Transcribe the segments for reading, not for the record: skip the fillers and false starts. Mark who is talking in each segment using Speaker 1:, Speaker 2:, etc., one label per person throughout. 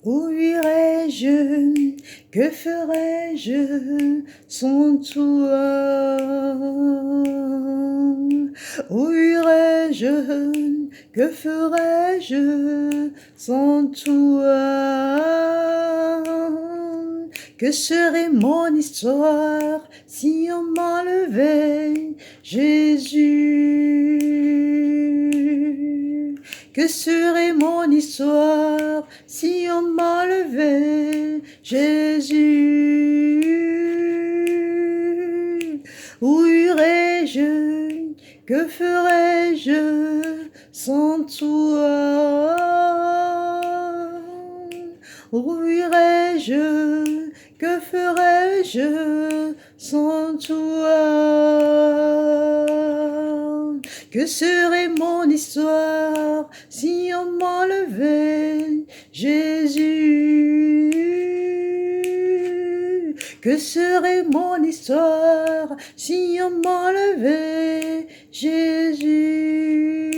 Speaker 1: Où irai-je? Que ferai-je sans toi? Où irai-je? Que ferai-je sans toi? Que serait mon histoire si on m'enlevait Jésus? Que serait mon histoire si on m'enlevait Jésus? Où irais-je? Que ferais-je sans toi? Où irais-je? Que ferais-je sans toi? Que serait mon histoire si on m'enlevait Jésus? Que serait mon histoire si on m'enlevait Jésus?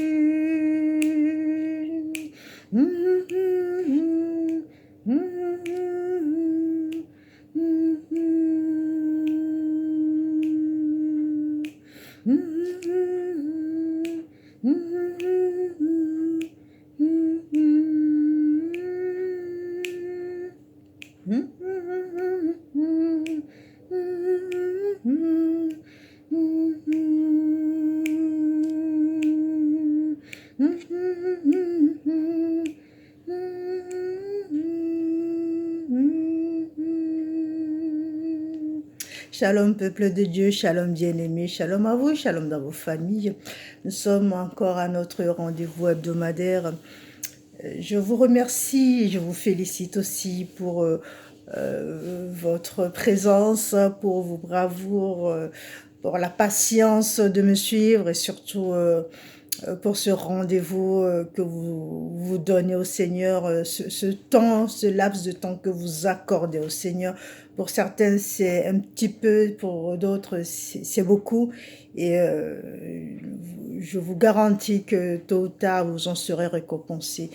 Speaker 1: Shalom peuple de Dieu, shalom bien-aimé, shalom à vous, shalom dans vos familles. Nous sommes encore à notre rendez-vous hebdomadaire. Je vous remercie et je vous félicite aussi pour votre présence, pour vos bravoures, pour la patience de me suivre et surtout pour ce rendez-vous que vous donnez au Seigneur, ce temps, ce laps de temps que vous accordez au Seigneur. Pour certains, c'est un petit peu, pour d'autres, c'est beaucoup. Et je vous garantis que tôt ou tard, vous en serez récompensés.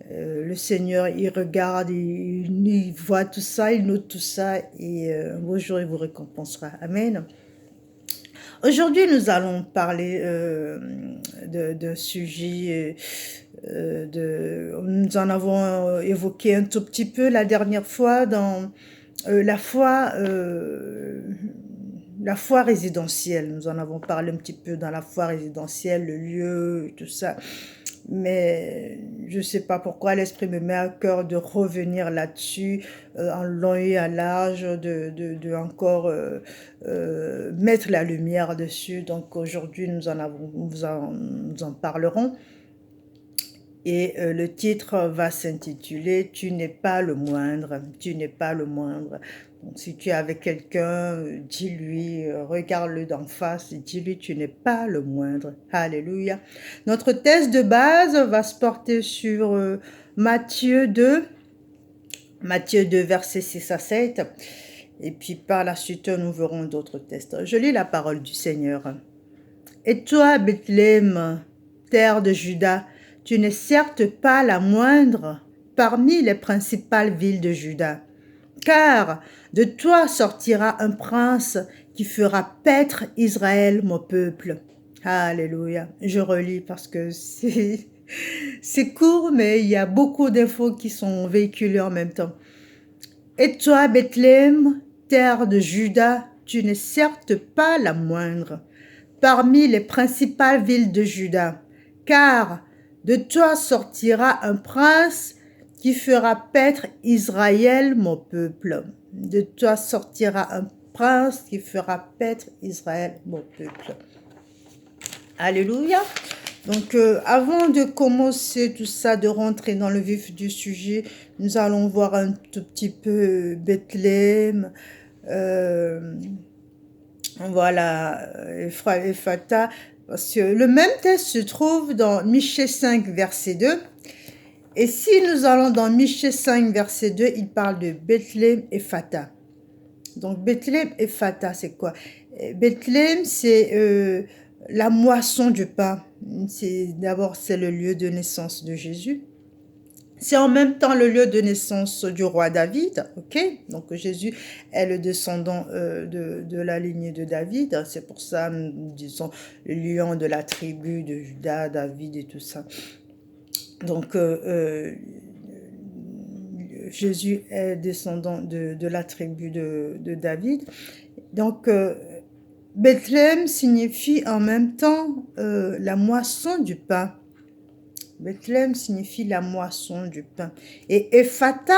Speaker 1: Le Seigneur, il regarde, il voit tout ça, il note tout ça, et un beau jour, il vous récompensera. Amen. Aujourd'hui, nous allons parler d'un sujet, nous en avons évoqué un tout petit peu la dernière fois dans la foi résidentielle. Nous en avons parlé un petit peu dans la foi résidentielle, le lieu, tout ça. Mais je ne sais pas pourquoi l'Esprit me met à cœur de revenir là-dessus en long et à large, de encore mettre la lumière dessus. Donc aujourd'hui, nous en parlerons. Et le titre va s'intituler « Tu n'es pas le moindre ». Tu n'es pas le moindre. Donc, si tu es avec quelqu'un, dis-lui, regarde-le d'en face et dis-lui, tu n'es pas le moindre. Alléluia. Notre texte de base va se porter sur Matthieu 2, versets 6 à 7. Et puis par la suite, nous verrons d'autres textes. Je lis la parole du Seigneur. « Et toi, Bethléem, terre de Juda, tu n'es certes pas la moindre parmi les principales villes de Juda. Car de toi sortira un prince qui fera paître Israël, mon peuple. » Alléluia. Je relis parce que c'est court, mais il y a beaucoup d'infos qui sont véhiculées en même temps. « Et toi, Bethléem, terre de Juda, tu n'es certes pas la moindre parmi les principales villes de Juda, car de toi sortira un prince qui fera paître Israël, mon peuple. » De toi sortira un prince qui fera paître Israël, mon peuple. Alléluia. Donc, avant de commencer tout ça, de rentrer dans le vif du sujet, nous allons voir un tout petit peu Bethléem, voilà, Ephrata, parce que le même texte se trouve dans Michée 5, verset 2. Et si nous allons dans Michée 5, verset 2, il parle de Bethléem Ephrata. Donc, Bethléem Ephrata, c'est quoi? Bethléem, c'est la moisson du pain. D'abord, c'est le lieu de naissance de Jésus. C'est en même temps le lieu de naissance du roi David, ok? Donc Jésus est le descendant de la lignée de David. C'est pour ça, nous disons, le lion de la tribu de Juda, David et tout ça. Donc Jésus est descendant de la tribu de David. Donc Bethléem signifie en même temps la moisson du pain. Bethléem signifie la moisson du pain. Et Ephata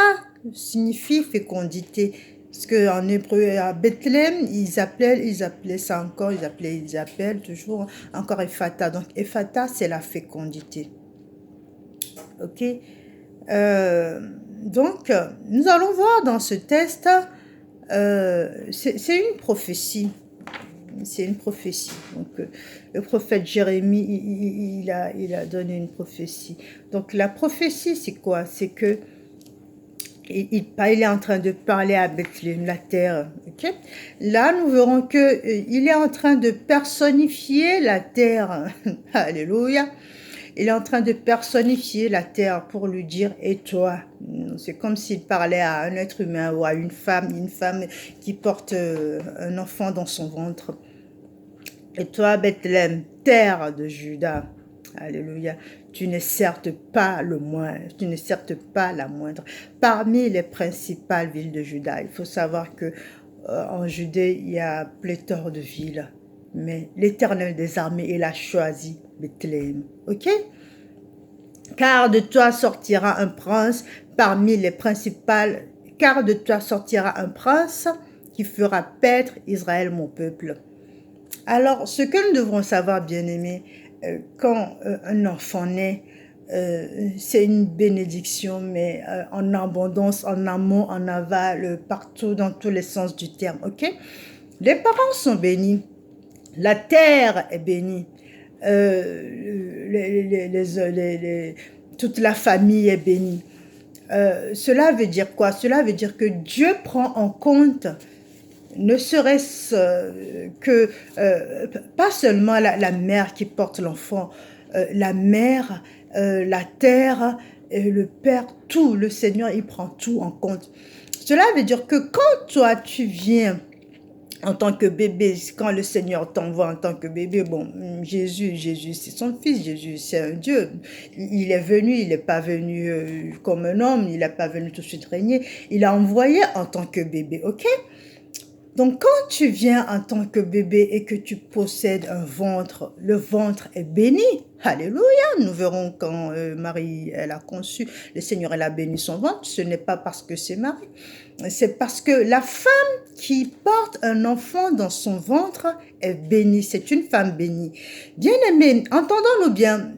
Speaker 1: signifie fécondité. Parce qu'en hébreu, à Bethléem, ils appelaient ça encore, ils appellent toujours encore Ephata. Donc Ephata, c'est la fécondité. Ok. Donc, nous allons voir dans ce test, c'est une prophétie. C'est une prophétie. Donc, le prophète Jérémie, il a donné une prophétie. Donc, la prophétie, c'est quoi? C'est que il est en train de parler à Bethléem, la terre. Okay? Là, nous verrons que il est en train de personnifier la terre. Alléluia. Il est en train de personnifier la terre pour lui dire « et toi ». C'est comme s'il parlait à un être humain ou à une femme qui porte un enfant dans son ventre. « Et toi, Bethléem, terre de Juda ». Alléluia. Tu n'es certes pas le moindre, tu n'es certes pas la moindre. Parmi les principales villes de Juda, il faut savoir que en Judée, il y a pléthore de villes. Mais l'Éternel des armées, il a choisi Bethléem. Ok? Car de toi sortira un prince parmi les principales, car de toi sortira un prince qui fera paître Israël, mon peuple. Alors, ce que nous devrons savoir, bien-aimés, quand un enfant naît, c'est une bénédiction, mais en abondance, en amont, en aval, partout, dans tous les sens du terme, ok? Les parents sont bénis, la terre est bénie, toute la famille est bénie. Cela veut dire quoi? Cela veut dire que Dieu prend en compte ne serait-ce que, pas seulement la mère qui porte l'enfant, la mère, la terre, et le Père, tout, le Seigneur, il prend tout en compte. Cela veut dire que quand toi, tu viens en tant que bébé, quand le Seigneur t'envoie en tant que bébé, bon, Jésus, c'est son fils, Jésus, c'est un Dieu. Il est venu, il n'est pas venu comme un homme, il n'est pas venu tout de suite régner, il a envoyé en tant que bébé, ok? Donc, quand tu viens en tant que bébé et que tu possèdes un ventre, le ventre est béni. Alléluia. Nous verrons quand Marie, elle a conçu, le Seigneur, elle a béni son ventre. Ce n'est pas parce que c'est Marie. C'est parce que la femme qui porte un enfant dans son ventre est bénie. C'est une femme bénie. Bien-aimé, entendons-nous bien.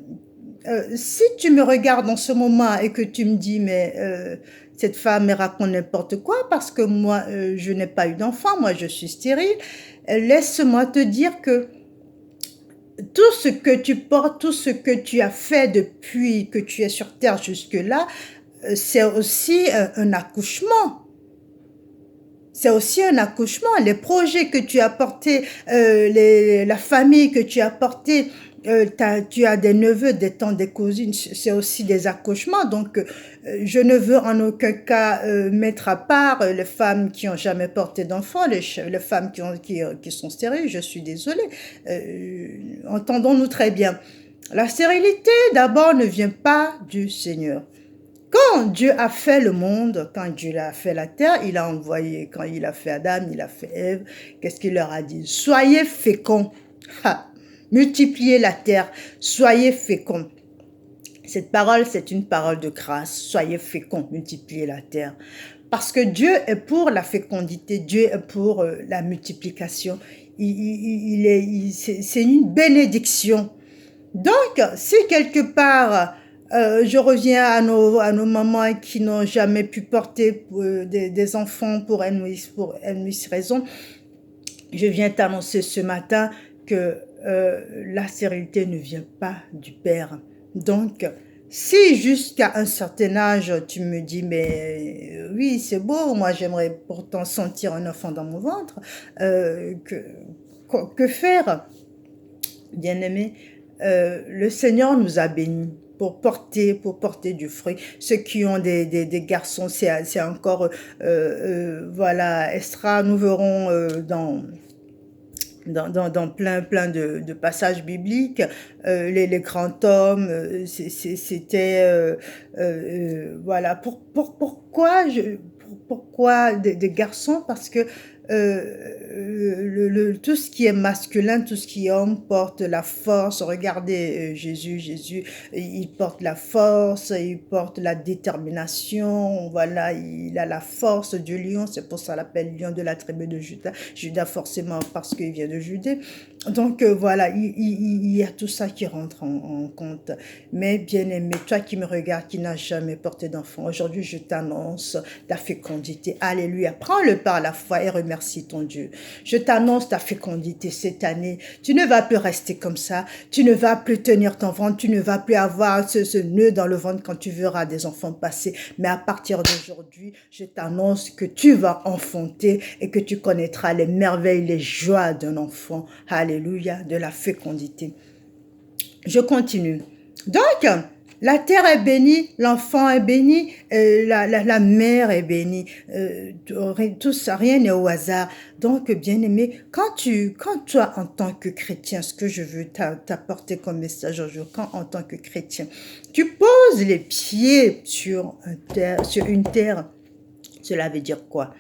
Speaker 1: Si tu me regardes en ce moment et que tu me dis, mais cette femme raconte n'importe quoi parce que moi, je n'ai pas eu d'enfant, moi, je suis stérile, laisse-moi te dire que tout ce que tu portes, tout ce que tu as fait depuis que tu es sur terre jusque-là, c'est aussi un accouchement. C'est aussi un accouchement. Les projets que tu as portés, la famille que tu as portée, tu as des neveux, des tantes, des cousines, c'est aussi des accouchements. Donc, je ne veux en aucun cas mettre à part les femmes qui n'ont jamais porté d'enfants, les femmes qui sont stériles, je suis désolée. Entendons-nous très bien. La stérilité, d'abord, ne vient pas du Seigneur. Quand Dieu a fait le monde, quand Dieu a fait la terre, il a envoyé, quand il a fait Adam, il a fait Ève, qu'est-ce qu'il leur a dit? Soyez féconds, multipliez la terre, soyez féconds. Cette parole, c'est une parole de grâce, soyez féconds, multipliez la terre. Parce que Dieu est pour la fécondité, Dieu est pour la multiplication, c'est une bénédiction. Donc, si quelque part, je reviens à nos mamans qui n'ont jamais pu porter des enfants pour une raison, je viens t'annoncer ce matin que la stérilité ne vient pas du Père. Donc, si jusqu'à un certain âge, tu me dis, mais oui, c'est beau, moi j'aimerais pourtant sentir un enfant dans mon ventre, que faire, bien-aimé? Le Seigneur nous a bénis. pour porter du fruit. Ceux qui ont des garçons, c'est encore, voilà, Estra, nous verrons dans plein de passages bibliques, les grands hommes, c'était, voilà, pourquoi des garçons? Parce que tout ce qui est masculin, tout ce qui est homme porte la force. Regardez Jésus, il porte la force, il porte la détermination, voilà, il a la force du lion, c'est pour ça qu'on l'appelle lion de la tribu de Juda. Juda forcément parce qu'il vient de Judée. Donc voilà, il y a tout ça qui rentre en compte. Mais bien aimé, toi qui me regardes, qui n'as jamais porté d'enfant, aujourd'hui je t'annonce ta fécondité. Alléluia. Prends-le par la foi et remercie ton Dieu. Je t'annonce ta fécondité cette année. Tu ne vas plus rester comme ça. Tu ne vas plus tenir ton ventre. Tu ne vas plus avoir ce nœud dans le ventre quand tu verras des enfants passer. Mais à partir d'aujourd'hui, je t'annonce que tu vas enfanter et que tu connaîtras les merveilles, les joies d'un enfant. Alléluia, de la fécondité. Je continue. Donc, la terre est bénie, l'enfant est béni, la mère est bénie. Tout ça, rien n'est au hasard. Donc, bien-aimé, quand toi, en tant que chrétien, ce que je veux t'apporter comme message aujourd'hui, quand en tant que chrétien, tu poses les pieds sur une terre, cela veut dire quoi?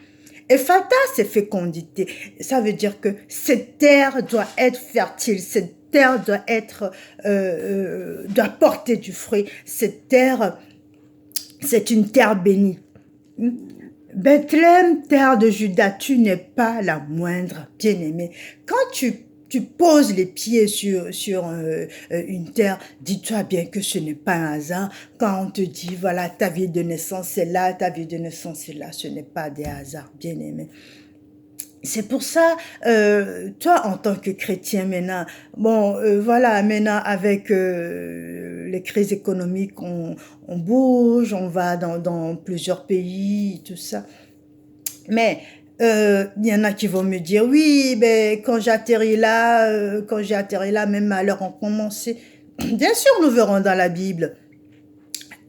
Speaker 1: Ephata, c'est fécondité. Ça veut dire que cette terre doit être fertile, cette terre doit porter du fruit. Cette terre, c'est une terre bénie. Bethléem, terre de Juda, tu n'es pas la moindre, bien-aimée. Quand tu poses les pieds sur une terre, dis-toi bien que ce n'est pas un hasard. Quand on te dit, voilà, ta vie de naissance est là, ta vie de naissance est là, ce n'est pas des hasards, bien-aimé. C'est pour ça, toi, en tant que chrétien maintenant, bon, voilà, maintenant avec les crises économiques, on bouge, on va dans plusieurs pays, tout ça. Mais il y en a qui vont me dire, oui, ben, quand j'ai atterri là, même malheur ont commencé. Bien sûr, nous verrons dans la Bible.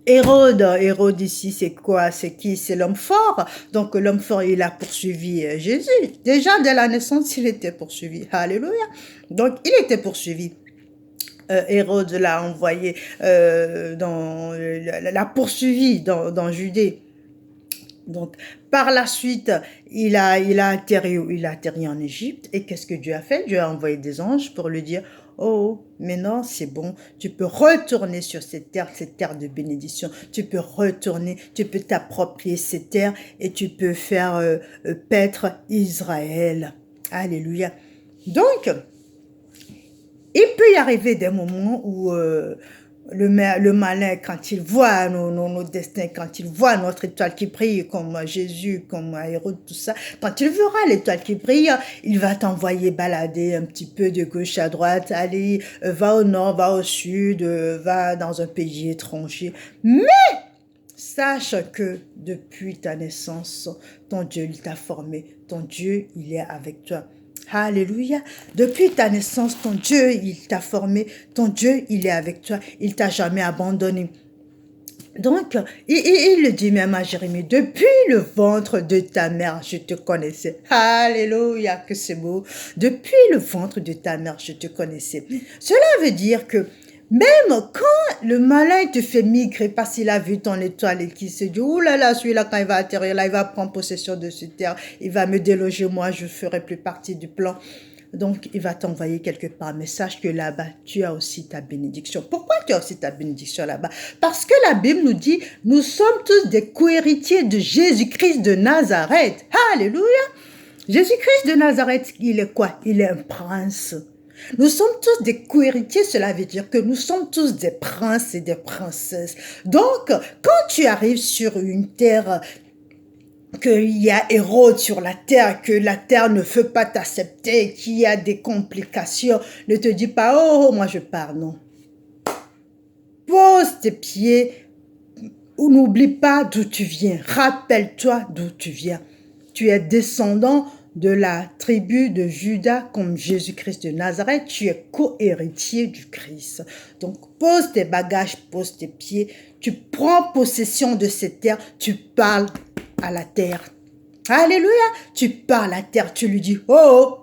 Speaker 1: Hérode ici, c'est quoi? C'est qui? C'est l'homme fort. Donc l'homme fort, il a poursuivi Jésus. Déjà, dès la naissance, il était poursuivi. Alléluia. Donc, il était poursuivi. Hérode l'a envoyé l'a poursuivi dans Judée. Donc, par la suite, il a atterri en Égypte. Et qu'est-ce que Dieu a fait? Dieu a envoyé des anges pour lui dire, oh, maintenant c'est bon, tu peux retourner sur cette terre de bénédiction. Tu peux retourner, tu peux t'approprier cette terre et tu peux faire paître Israël. Alléluia. Donc, il peut y arriver des moments où le malin, quand il voit nos destins, quand il voit notre étoile qui brille, comme Jésus, comme Hérode, tout ça, quand il verra l'étoile qui brille, il va t'envoyer balader un petit peu de gauche à droite, allez, va au nord, va au sud, va dans un pays étranger. Mais sache que depuis ta naissance, ton Dieu, il t'a formé, ton Dieu, il est avec toi. Alléluia. Depuis ta naissance, ton Dieu, il t'a formé. Ton Dieu, il est avec toi. Il t'a jamais abandonné. Donc, il le dit même à Jérémie, depuis le ventre de ta mère, je te connaissais. Alléluia, que c'est beau. Depuis le ventre de ta mère, je te connaissais. Cela veut dire que même quand le malin te fait migrer parce qu'il a vu ton étoile et qu'il se dit, ouh là là, celui-là, quand il va atterrir là, il va prendre possession de cette terre, il va me déloger, moi, je ne ferai plus partie du plan. Donc, il va t'envoyer quelque part. Mais sache que là-bas, tu as aussi ta bénédiction. Pourquoi tu as aussi ta bénédiction là-bas? Parce que la Bible nous dit, nous sommes tous des co-héritiers de Jésus-Christ de Nazareth. Alléluia! Jésus-Christ de Nazareth, il est quoi? Il est un prince. Nous sommes tous des co-héritiers, cela veut dire que nous sommes tous des princes et des princesses. Donc, quand tu arrives sur une terre, qu'il y a Hérode sur la terre, que la terre ne veut pas t'accepter, qu'il y a des complications, ne te dis pas, oh, moi je pars, non. Pose tes pieds, ou n'oublie pas d'où tu viens. Rappelle-toi d'où tu viens. Tu es descendant de la tribu de Juda comme Jésus-Christ de Nazareth, tu es co-héritier du Christ. Donc, pose tes bagages, pose tes pieds, tu prends possession de cette terre, tu parles à la terre. Alléluia, tu parles à la terre, tu lui dis, oh,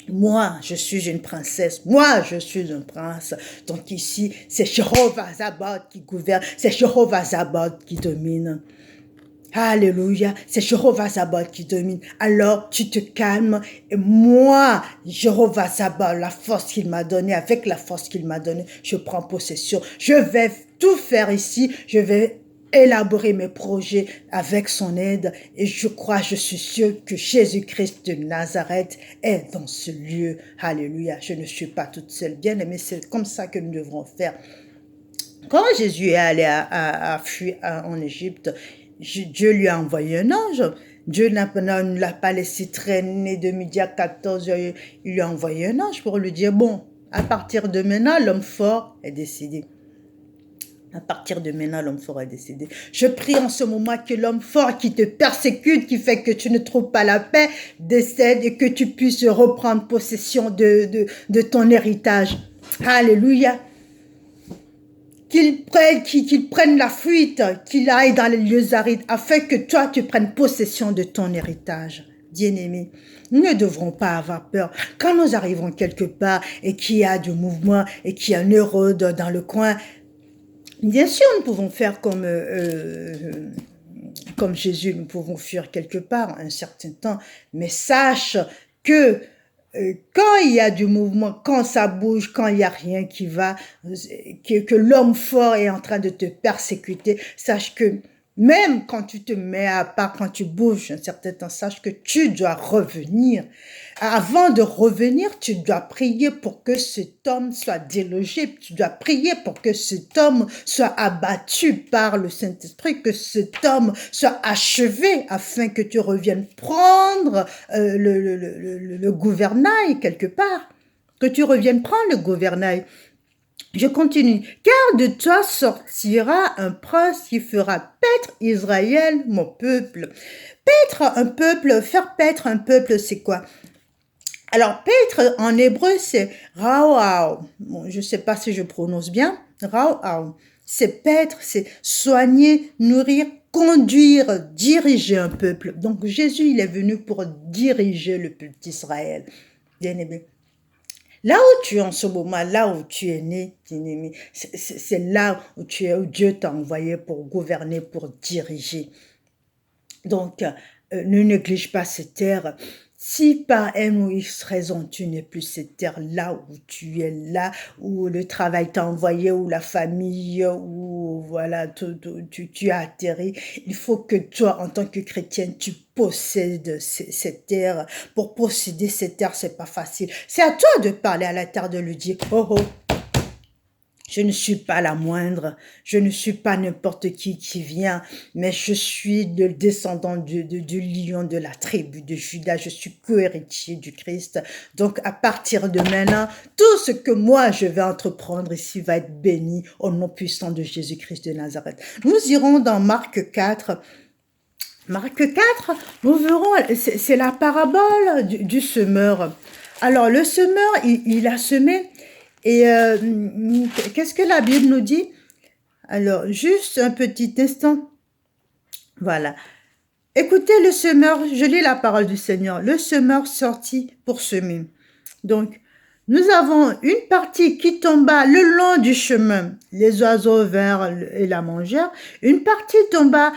Speaker 1: moi, je suis une princesse. Moi, je suis un prince. Donc ici, c'est Jéhovah Sabaoth qui gouverne. C'est Jéhovah Sabaoth qui domine. Alléluia, c'est Jéhovah Sabaoth qui domine. Alors, tu te calmes. Et moi, Jéhovah Sabaoth, la force qu'il m'a donnée, avec la force qu'il m'a donnée, je prends possession. Je vais tout faire ici. Je vais élaborer mes projets avec son aide. Et je suis sûr que Jésus-Christ de Nazareth est dans ce lieu. Alléluia, je ne suis pas toute seule. Bien aimé, c'est comme ça que nous devrons faire. Quand Jésus est allé fuir en Égypte, Dieu lui a envoyé un ange. Dieu ne l'a pas laissé traîner de midi à 14 heures. Il lui a envoyé un ange pour lui dire, bon, à partir de maintenant, l'homme fort est décédé. À partir de maintenant, l'homme fort est décédé. Je prie en ce moment que l'homme fort qui te persécute, qui fait que tu ne trouves pas la paix, décède et que tu puisses reprendre possession de ton héritage. Alléluia. Qu'il prenne la fuite, qu'il aille dans les lieux arides, afin que toi, tu prennes possession de ton héritage. Bien-aimés, nous ne devrons pas avoir peur. Quand nous arrivons quelque part et qu'il y a du mouvement et qu'il y a un Hérode dans le coin, bien sûr, nous pouvons faire comme Jésus, nous pouvons fuir quelque part un certain temps, mais sache que quand il y a du mouvement, quand ça bouge, quand il n'y a rien qui va, que l'homme fort est en train de te persécuter, sache que même quand tu te mets à part, quand tu bouges un certain temps, sache que tu dois revenir. Avant de revenir, tu dois prier pour que cet homme soit délogé. Tu dois prier pour que cet homme soit abattu par le Saint-Esprit, que cet homme soit achevé afin que tu reviennes prendre le gouvernail quelque part. Que tu reviennes prendre le gouvernail. Je continue. Car de toi sortira un prince qui fera paître Israël, mon peuple. Paître un peuple, faire paître un peuple, c'est quoi? Alors, paître en hébreu, c'est raouaou. Bon, je ne sais pas si je prononce bien. Raouaou. C'est paître, c'est soigner, nourrir, conduire, diriger un peuple. Donc, Jésus, il est venu pour diriger le peuple d'Israël. Bien aimé. Là où tu es en ce moment, là où tu es né, bien-aimé, c'est là où tu es, où Dieu t'a envoyé pour gouverner, pour diriger. Donc, ne néglige pas cette terre. Si par M ou X raison tu n'es plus cette terre, là où tu es, là où le travail t'a envoyé, où la famille, où voilà, tu as atterri, il faut que toi, en tant que chrétienne, tu possèdes cette terre. Pour posséder cette terre, c'est pas facile. C'est à toi de parler à la terre, de lui dire, oh oh, je ne suis pas la moindre, je ne suis pas n'importe qui vient, mais je suis le descendant du lion de la tribu de Juda, je suis co-héritier du Christ. Donc à partir de maintenant, tout ce que moi je vais entreprendre ici va être béni au nom puissant de Jésus-Christ de Nazareth. Nous irons dans Marc 4. Marc 4, nous verrons, c'est la parabole du semeur. Alors le semeur, il a semé. Et qu'est-ce que la Bible nous dit? Alors, juste un petit instant. Voilà. Écoutez le semeur, je lis la parole du Seigneur. Le semeur sortit pour semer. Donc, nous avons une partie qui tomba le long du chemin. Les oiseaux vinrent et la mangèrent. Une partie tomba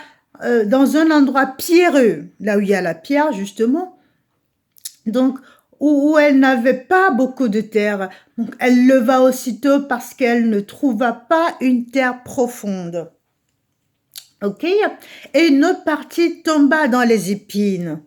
Speaker 1: dans un endroit pierreux, là où il y a la pierre, justement. Donc, où elle n'avait pas beaucoup de terre. Donc, elle leva aussitôt parce qu'elle ne trouva pas une terre profonde. Ok? Et une autre partie tomba dans les épines.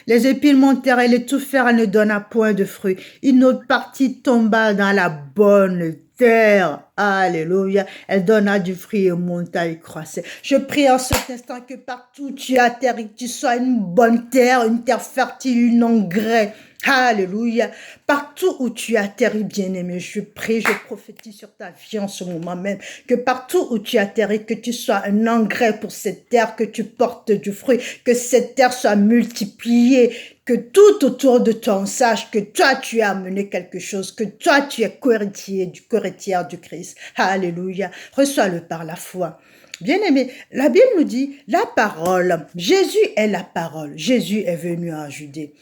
Speaker 1: Les épines montèrent et les touffèrent, elle ne donna point de fruits. Une autre partie tomba dans la bonne terre. Alléluia. Elle donna du fruit et monta et croissait. Je prie en cet instant que partout où tu atterris, que tu sois une bonne terre, une terre fertile, une engrais. Alléluia. Partout où tu atterris, bien-aimé, je prie, je prophétise sur ta vie en ce moment même, que partout où tu atterris, que tu sois un engrais pour cette terre, que tu portes du fruit, que cette terre soit multipliée, que tout autour de toi, on sache que toi, tu as amené quelque chose, que toi, tu es cohéritière du Christ. Alléluia. Reçois-le par la foi. Bien-aimé, la Bible nous dit, la parole, Jésus est la parole. Jésus est venu en Judée.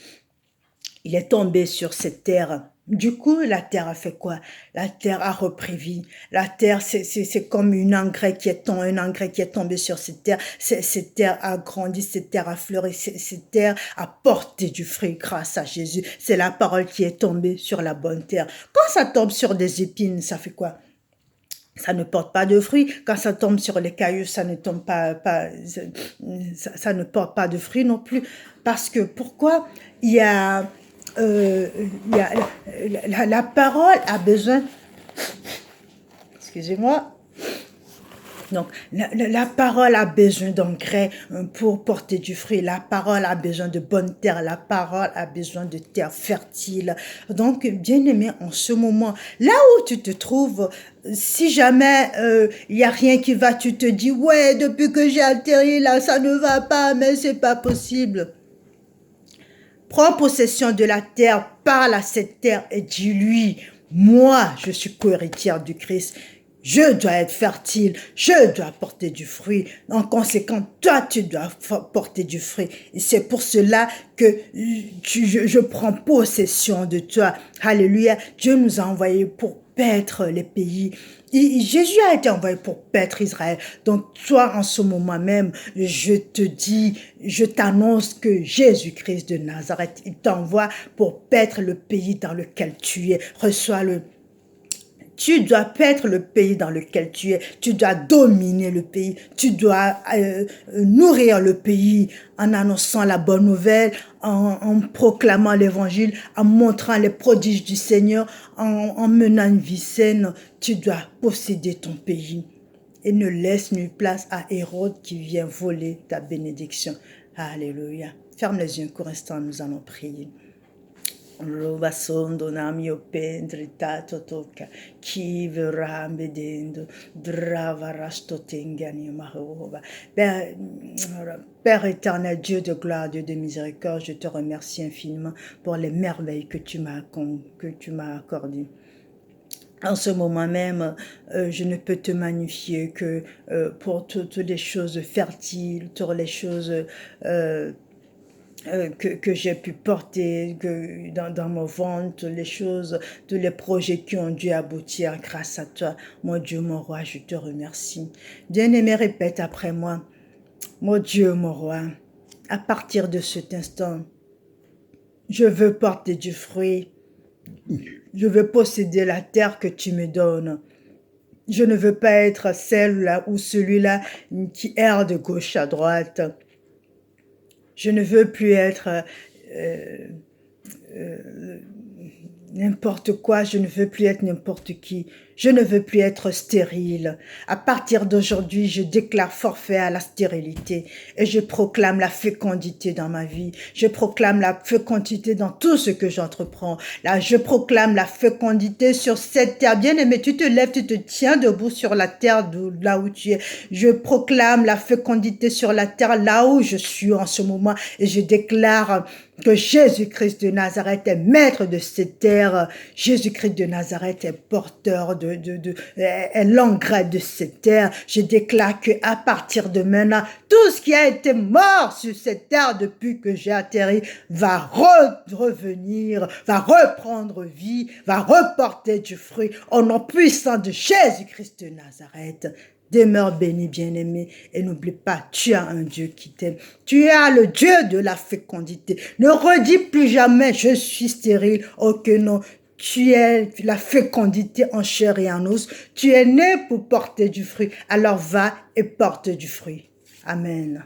Speaker 1: Il est tombé sur cette terre. Du coup, la terre a fait quoi? La terre a repris vie. La terre, c'est comme un engrais qui est tombé sur cette terre. Cette terre a grandi, cette terre a fleuri, cette terre a porté du fruit grâce à Jésus. C'est la parole qui est tombée sur la bonne terre. Quand ça tombe sur des épines, ça fait quoi? Ça ne porte pas de fruits. Quand ça tombe sur les cailloux, ça ne tombe ça ne porte pas de fruits non plus. Parce que pourquoi? Il y a la parole a besoin, excusez-moi, donc la parole a besoin d'engrais pour porter du fruit, la parole a besoin de bonne terre, la parole a besoin de terre fertile. Donc, bien-aimé, en ce moment, là où tu te trouves, si jamais il n'y a rien qui va, tu te dis, ouais, depuis que j'ai atterri là, ça ne va pas, mais c'est pas possible. Prends possession de la terre, parle à cette terre et dis-lui, moi, je suis co-héritière du Christ. Je dois être fertile, je dois porter du fruit. En conséquent, toi, tu dois porter du fruit. Et c'est pour cela que je prends possession de toi. Alléluia. Dieu nous a envoyés pour paître les pays. Et Jésus a été envoyé pour paître Israël. Donc toi, en ce moment même, je te dis, je t'annonce que Jésus-Christ de Nazareth, il t'envoie pour paître le pays dans lequel tu es. Reçois-le. Tu dois paître le pays dans lequel tu es. Tu dois dominer le pays. Tu dois nourrir le pays en annonçant la bonne nouvelle, en proclamant l'évangile, en montrant les prodiges du Seigneur, en menant une vie saine. Tu dois posséder ton pays. Et ne laisse nulle place à Hérode qui vient voler ta bénédiction. Alléluia. Ferme les yeux un court instant, nous allons prier. Robasondo namio pendritato toca chi verrà vedendo dravarasto tengani mahova. Père éternel, Dieu de gloire, Dieu de miséricorde, je te remercie infiniment pour les merveilles que tu m'as accordées. En ce moment même, je ne peux te magnifier que pour toutes les choses fertiles, toutes les choses que j'ai pu porter dans mon ventre, les choses, tous les projets qui ont dû aboutir grâce à toi. Mon Dieu, mon roi, je te remercie. Bien-aimé, répète après moi. Mon Dieu, mon roi, à partir de cet instant, je veux porter du fruit. Je veux posséder la terre que tu me donnes. Je ne veux pas être celle-là ou celui-là qui erre de gauche à droite. Je ne veux plus être n'importe quoi, je ne veux plus être n'importe qui. Je ne veux plus être stérile. À partir d'aujourd'hui, je déclare forfait à la stérilité et je proclame la fécondité dans ma vie. Je proclame la fécondité dans tout ce que j'entreprends. Là, je proclame la fécondité sur cette terre. Bien-aimé, tu te lèves, tu te tiens debout sur la terre là où tu es. Je proclame la fécondité sur la terre là où je suis en ce moment et je déclare que Jésus-Christ de Nazareth est maître de cette terre. Jésus-Christ de Nazareth est porteur est l'engrais de cette terre. Je déclare que à partir de maintenant, tout ce qui a été mort sur cette terre depuis que j'ai atterri va revenir, va reprendre vie, va reporter du fruit au nom puissant de Jésus-Christ de Nazareth. Demeure béni, bien-aimé, et n'oublie pas, tu as un Dieu qui t'aime. Tu as le Dieu de la fécondité. Ne redis plus jamais, je suis stérile. Oh que non, tu es la fécondité en chair et en os. Tu es né pour porter du fruit. Alors va et porte du fruit. Amen.